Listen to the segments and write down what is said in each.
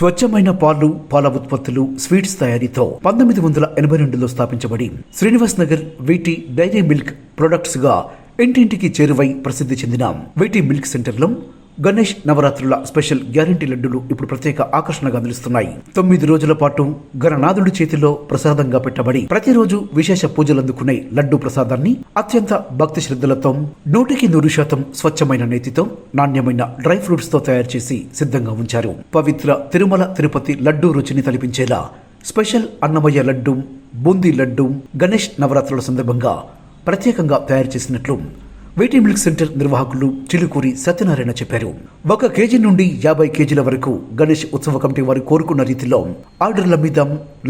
స్వచ్ఛమైన పాలు, పాల ఉత్పత్తులు, స్వీట్స్ తయారీతో 1982లో స్థాపించబడి శ్రీనివాస్ నగర్ వీటి డైరీ మిల్క్ ప్రొడక్ట్స్ గా ఇంటింటికి చేరువై ప్రసిద్ధి చెందిన వీటి మిల్క్ సెంటర్లో గణేష్ నవరాత్రుల స్పెషల్ గ్యారంటీ లడ్డూలు ఇప్పుడు ప్రత్యేక ఆకర్షణగా నిలుస్తున్నాయి. 9 రోజుల పాటు గణనాథుడి చేతిలో ప్రసాదంగా పెట్టబడి ప్రతిరోజు విశేష పూజలు అందుకునే లడ్డూ ప్రసాదాన్ని అత్యంత భక్తి శ్రద్ధలతో 100% స్వచ్ఛమైన నేతితో నాణ్యమైన డ్రై ఫ్రూట్స్ తో తయారు చేసి సిద్ధంగా ఉంచారు. పవిత్ర తిరుమల తిరుపతి లడ్డూ రుచిని తలిపించేలా స్పెషల్ అన్నమయ్య లడ్డూ, బూందీ లడ్డూ గణేష్ నవరాత్రుల సందర్భంగా ప్రత్యేకంగా తయారు చేసినట్లు వీటి మిల్క్ సెంటర్ నిర్వాహకులు చిలుకూరి సత్యనారాయణ చెప్పారు. 1 కేజీ నుండి 50 కేజీల వరకు గణేష్ ఉత్సవ కమిటీ వారు కోరుకున్న రీతిలో ఆర్డర్ల మీద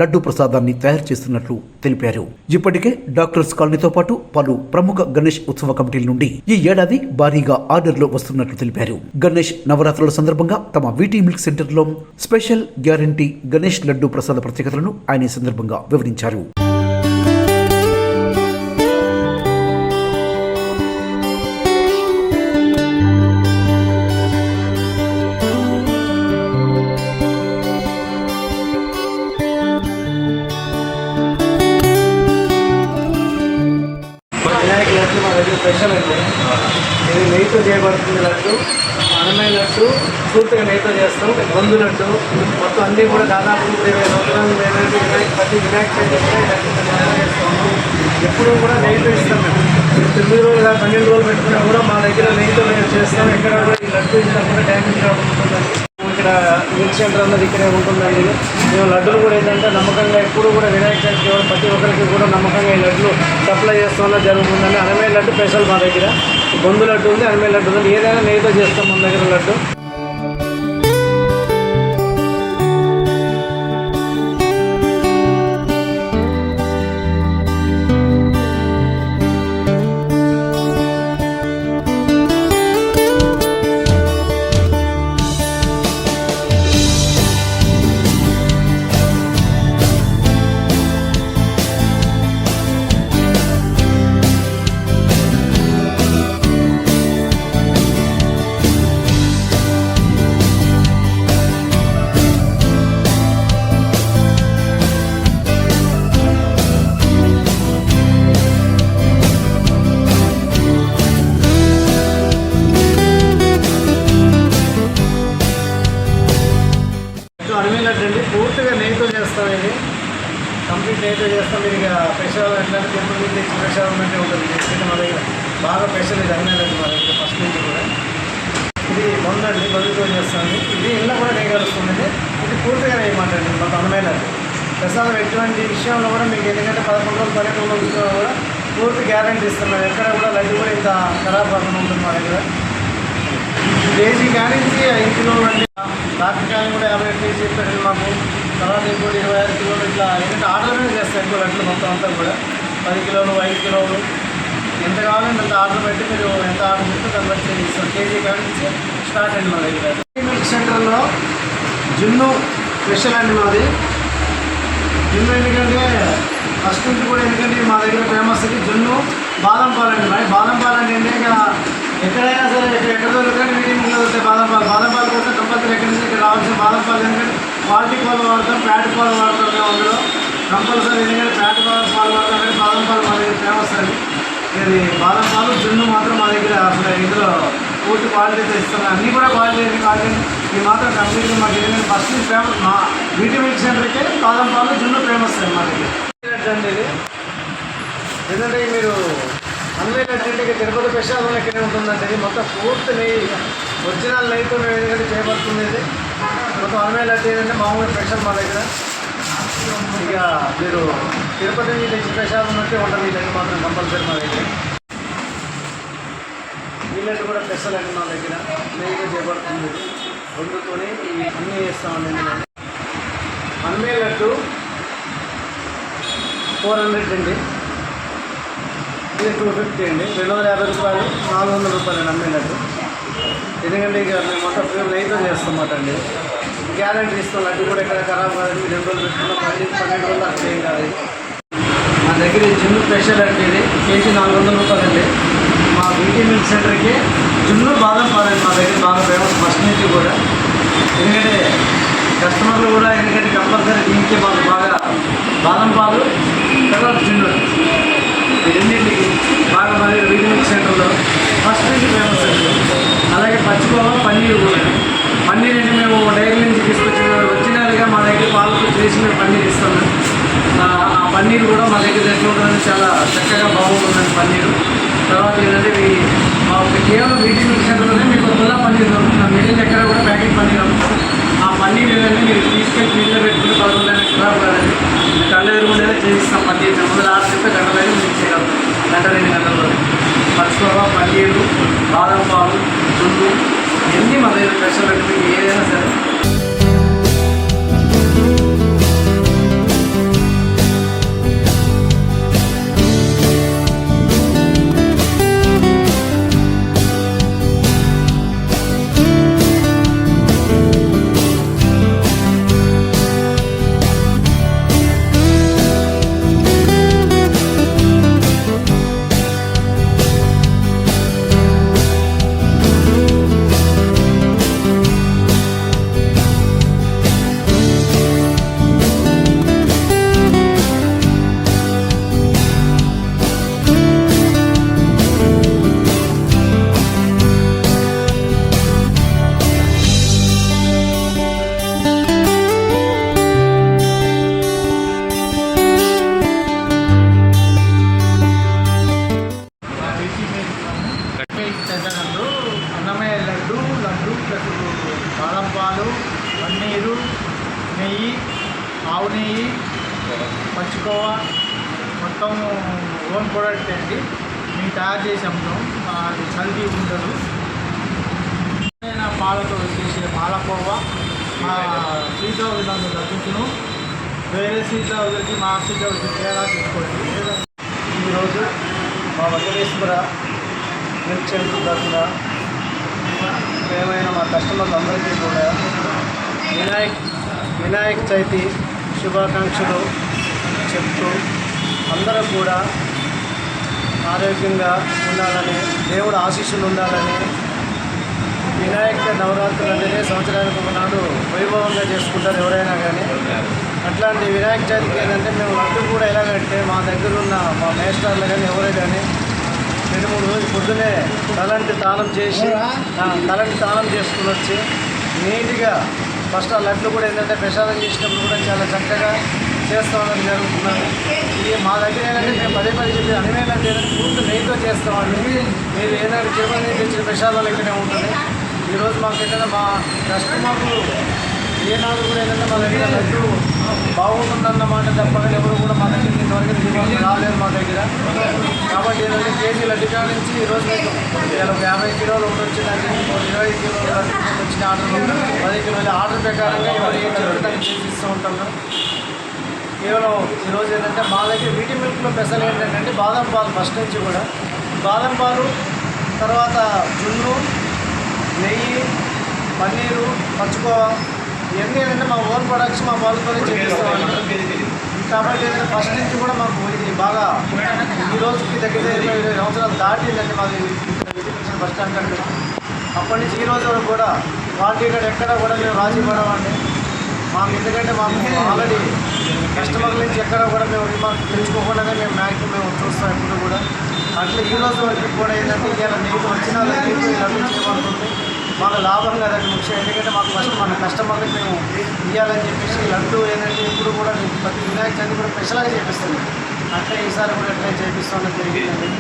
లడ్డూ ప్రసాదాన్ని తయారు చేస్తున్నట్లు తెలిపారు. ఇప్పటికే డాక్టర్స్ కాలనీతో పాటు పలు ప్రముఖ గణేష్ ఉత్సవ కమిటీల నుండి ఈ ఏడాది భారీగా ఆర్డర్లు వస్తున్నట్లు తెలిపారు. గణేష్ నవరాత్రుల సందర్భంగా తమ వీటి మిల్క్ సెంటర్ లో స్పెషల్ గ్యారంటీ గణేష్ లడ్డూ ప్రసాద ప్రత్యేకతలను ఆయన ఈ సందర్భంగా వివరించారు. లడ్డు మా దగ్గర స్పెషల్ అండి. ఇది నెయ్యితో చేయబడుతుంది లడ్డు. అన్నమయ్య లడ్డు పూర్తిగా నెయ్యితో చేస్తాం. బంధు లడ్డు మొత్తం అన్నీ కూడా దాదాపు 20 సంవత్సరాలు ప్రతి వినాయక చవితి చేస్తాము. ఎప్పుడు కూడా నెయ్యితో ఇస్తాం. మేము 9 రోజులు 12 రోజులు పెట్టుకున్నా కూడా మా దగ్గర నెయ్యితో మేము చేస్తాం. ఎక్కడ కూడా ఈ లడ్డు ఇంత కూడా డ్యామేజ్ ఉంటుందండి. ఇక్కడ మిల్క్ సెంటర్ అన్నది ఇక్కడే ఉంటుందండి. మేము లడ్డులు కూడా ఏంటంటే నమ్మకంగా ఎప్పుడు కూడా వినాయక చవితి ప్రతి ఒక్కరికి కూడా నమ్మకంగా ఈ లడ్డులు సప్లై చేస్తున్నా జరుగుతుందండి. అన్నమయ్య లడ్డు స్పెషల్ మా దగ్గర. బొందు లడ్డు ఉంది, అన్నమయ్య లడ్డు ఉంది. ఏదైనా నెయ్యితో చేస్తాం మన దగ్గర లడ్డు. అన్నమయ్య లడ్డు అండి పూర్తిగా నెయ్యితో చేస్తాం. ఇది కంప్లీట్ నెయ్యితో చేస్తాం. మీరు ఇక స్పెషల్ ఎట్లంటే టెంపుల్ మీద తెచ్చి స్పెషల్ ఉన్నట్టే ఉంటుంది. మా దగ్గర బాగా స్పెషల్ ఇది అన్నమయ్య లడ్డు మా దగ్గర ఫస్ట్ నుంచి కూడా. ఇది బంధు అండి, బంధుతో చేస్తాను. ఇది ఇళ్ళ కూడా నెయ్యి కలుస్తుందండి. ఇది పూర్తిగా నెయ్యమంటండి మాకు అన్నమయ్య లడ్డు. ప్రసాదం ఎటువంటి విషయంలో కూడా మీకు ఎందుకంటే 11 రోజులు 12 రోజులు కూడా పూర్తి గ్యారంటీ ఇస్తున్నాం. ఎక్కడ కూడా లడ్డు కూడా ఇంత ఖరాబ్ కాకుండా ఉంటుంది మా దగ్గర. కేజీ కానీ 5 కిలోలు అండి. డాక్టర్ కానీ కూడా 50 కేజీ చెప్పారండి మాకు. తర్వాత ఇంకోటి 25 కిలోలు ఇట్లా ఎందుకంటే ఆర్డర్ చేస్తాం. ఎక్కువ లడ్లు మొత్తం అంతా కూడా 10 కిలోలు 5 కిలోలు ఎంత కావాలంటే అంత ఆర్డర్ పెట్టి మీరు ఎంత ఆర్డర్ చేస్తే దాన్ని బట్టి ఇస్తాం. కేజీ కానీ స్టార్ట్ అండి మా దగ్గర. మిల్క్ సెంటర్లో జున్ను స్పెషల్ అండి మాది. జున్ను ఎందుకంటే ఫస్ట్ నుంచి కూడా ఎందుకంటే మా దగ్గర ఫేమస్ అది జున్ను బాదం పాలు అండి. మరి బాదం పాలు అంటే ఏంటంటే ఎక్కడైనా సరే ఎక్కడ దొరకండి మీటింగ్లో దొరుకుతాయి బాదం పాలు. బాదం పాలు కోసం కంపల్సరీ ఎక్కడి నుంచి ఇక్కడ రావాల్సిన బాదం పాలు ఎందుకంటే క్వాలిటీ పాలు వాడతాం, ప్యాట్ పాలు వాడతాం. మేము అందులో కంపల్సరీ ఎందుకంటే ప్యాట్ పాలు వాడతాం కానీ బాదం పాలు మా దగ్గర ఫేమస్ అండి. ఇది బాదం పాలు జున్ను మాత్రం మా దగ్గర అసలు ఇందులో పూర్తి క్వాలిటీతో ఇస్తాం. అన్నీ కూడా క్వాలిటీ ఇది మాత్రం కంప్లీట్గా మాకు ఎందుకంటే ఫస్ట్ నుంచి ఫేమస్ మా వీటి మిల్క్ సెంటర్కే బాదం పాలు జున్ను ఫేమస్ అండి మా దగ్గర అండి. ఇది ఎందుకంటే మీరు అన్నమయ్య లడ్డు అంటే తిరుపతి ప్రసాదం ఎక్కడే ఉంటుందంటే ఇది మొత్తం పూర్తి నెయ్యి ఒరిజినల్ నెయ్యితో మేము ఎందుకంటే చేయబడుతుంది. ఇది మొత్తం అన్నమయ్య లడ్డు ఏంటంటే మామూలు స్పెషల్ మా దగ్గర. ఇక మీరు తిరుపతి నుంచి తెచ్చి ప్రసాదం ఉన్నట్టే ఉంటుంది. ఈ లడ్డు మాత్రం కంపల్సరీ మా దగ్గర. ఈ లడ్డు కూడా స్పెషల్ అండి మా దగ్గర. నెయ్యితో చేయబడుతుంది. వండుకొని అన్నీ చేస్తామండి. అన్నమయ్య లడ్డు 400 అండి. ఇది 250 అండి. 250 రూపాయలు 400 రూపాయలు అన్నమయ్య లడ్డు. ఎందుకంటే ఇక మేము మొత్తం ప్యూర్ నెయ్యితో చేస్తామాట అండి. గ్యారంటీ ఇస్తాం. లడ్డు కూడా ఎక్కడ ఖరాబ్ కాదండి. 2 రోజులు పెట్టుకున్నాం 12 రోజులు అట్లా ఏం కాదు. మా దగ్గర జున్ను స్పెషల్ అంటే ఇది కేజీ 400 రూపాయలు అండి. మా వీటి మిల్క్ సెంటర్కి జున్ను బాదం పాలండి మా దగ్గర బాగా ఫేమస్ ఫస్ట్ నుంచి కూడా. ఎందుకంటే కస్టమర్లు కూడా ఎందుకంటే కంపల్సరీ దీనికి మాకు బాగా బాదం పాలు తర్వాత జున్ను ఈ రెండింటికి బాగా మరి వీటి మిల్క్ సెంటర్లో ఫస్ట్ నుంచి ఫేమస్ అండి. అలాగే పచ్చికోవా పన్నీరు కూడా. పన్నీర్ అంటే మేము డైరీ నుంచి తీసుకొచ్చిన ఒరిజినల్గా మా దగ్గర పాలతో చేసి మేము పన్నీర్ ఇస్తాము. ఆ పన్నీర్ కూడా మా దగ్గర ఎట్లా ఉంటుందని చాలా చక్కగా బాగుంటుందండి పన్నీరు. తర్వాత ఏంటంటే కేవలం వీటి మిల్క్ సెంటర్లోనే మీకు పుల్లా పన్నీర్ దొరుకుతుంది. మిగిలిన ఎక్కడ కూడా ప్యాకెట్ పన్నీర్ అమ్ముతాం. ఆ పన్నీర్ ఏంటంటే మీరు తీసుకెళ్ళి ఫ్రీజ్లో పెట్టుకుని 11 ఖరాబ్ కాదండి. కళ్ళ ఎదురుకుంటేనే చేయిస్తాం పన్నీర్. ముందు ఆర్డర్ చెప్తే గంటలైనా మీకు చేయగలం, గంట 2 గంటల్లో. పచ్చికోవా పన్నీరు బాదం పాలు జున్ను ఇవన్నీ మన దగ్గర స్పెషల్ అంటే మీకు ఏదైనా సరే. అన్నమయ్య లడ్డు ప్లస్ బాదం పాలు పన్నీరు నెయ్యి ఆవు నెయ్యి పచ్చికోవా మొత్తం ఓన్ ప్రోడక్ట్ అండి. మేము తయారు చేసి అమ్ముతాం. అది కల్తీ ఉండదు. పాలతో చేసే పాలకోవా మా స్వీట్ హౌస్ నాకు లభించును. వేరే స్వీట్ హౌస్కి మా స్వీట్ హౌస్కి తేడా తీసుకోండి. ఈరోజు మా వెంకటేశ్వర మిల్క్ సెంటర్ తరఫున ఏమైనా మా కస్టమర్లు అందరికీ కూడా వినాయక చవితి శుభాకాంక్షలు చెప్తూ అందరూ కూడా ఆరోగ్యంగా ఉండాలని, దేవుడు ఆశీస్సులు ఉండాలని, వినాయక నవరాత్రులు అనేది సంవత్సరానికి ఒకనాడు వైభవంగా చేసుకుంటారు ఎవరైనా కానీ. అట్లాంటి వినాయక చవితికి ఏంటంటే మేము లడ్డు కూడా ఎలాగంటే మా దగ్గర ఉన్న మా మేస్టర్లు కానీ ఎవరే కానీ 2-3 రోజులు పొద్దునే తలంటి తానం చేసుకుని వచ్చి నీట్గా ఫస్ట్ ఆ లడ్లు కూడా ఏంటంటే ప్రసాదం చేసినప్పుడు కూడా చాలా చక్కగా చేస్తామని జరుగుతున్నారు. ఇది మా దగ్గర ఏంటంటే మేము పదే చెప్పి అనివేళ పూర్తి నెయ్యితో చేస్తామండి. మీరు ఏదైనా తిరుపతి తెచ్చిన ప్రసాదాలు ఇక్కడే ఉంటుంది. ఈరోజు మాకు ఏంటంటే మా కస్టమర్లు ఏనాడు కూడా ఏంటంటే మా దగ్గర లడ్డు బాగుంటుందన్నమాట తప్ప ఎవరు కూడా మా దగ్గర ఇంతవరకు దిగుమతి రాలేదు మా దగ్గర. కాబట్టి ఏంటంటే కేజీ లడ్డు కాడ నుంచి ఈరోజు మీకు 50 కిలోలు ఒకటి వచ్చిందంటే 20 కిలోలు లడ్డు వచ్చిన ఆర్డర్లు 10 కిలోల ఆర్డర్ ప్రకారంగా ఎవరు ఏం చెప్తారని చేసిస్తూ ఉంటాము. కేవలం ఈరోజు ఏంటంటే మా దగ్గర వీటి మిల్క్లో స్పెషల్ ఏంటంటే బాదం పాలు ఫస్ట్ నుంచి కూడా బాదం పాలు, తర్వాత జున్ను, నెయ్యి, పన్నీరు, పచ్చికోవా ఇవన్నీ ఏంటంటే మా ఓన్ ప్రొడక్ట్స్ మా పాలతోనే చేపిస్తామండి. కాబట్టి ఏంటంటే ఫస్ట్ నుంచి కూడా మాకు ఇది బాగా ఈ రోజుకి దగ్గర 20 సంవత్సరాలు దాటిందండి మాది బస్ స్టాండ్ కంటే. అప్పటి నుంచి ఈ రోజు వరకు కూడా క్వాలిటీ కూడా ఎక్కడ కూడా మేము రాజీ పడమండి. మాకు ఎందుకంటే మాకు ఆల్రెడీ కస్టమర్ల నుంచి ఎక్కడ కూడా మేము రిమార్క్ తెచ్చుకోకుండానే మేము మ్యాక్సిమం చూస్తాం ఎప్పుడు కూడా. అట్లా ఈ రోజు వరకు కూడా ఏంటంటే ఇలా నీకు వచ్చిన నీకు లడ్డు చేయమంటుంది. మాకు లాభం కదండి ముఖ్యం. ఎందుకంటే మాకు ఫస్ట్ మన కస్టమర్లకు మేము ఇవ్వాలని చెప్పేసి లడ్డు ఏంటంటే ఇప్పుడు కూడా ప్రతి వినాయక చవితి కూడా స్పెషల్గా చేపిస్తుంది. అట్లా ఈసారి కూడా ఎట్లా చేపిస్తామని జరిగిందండి.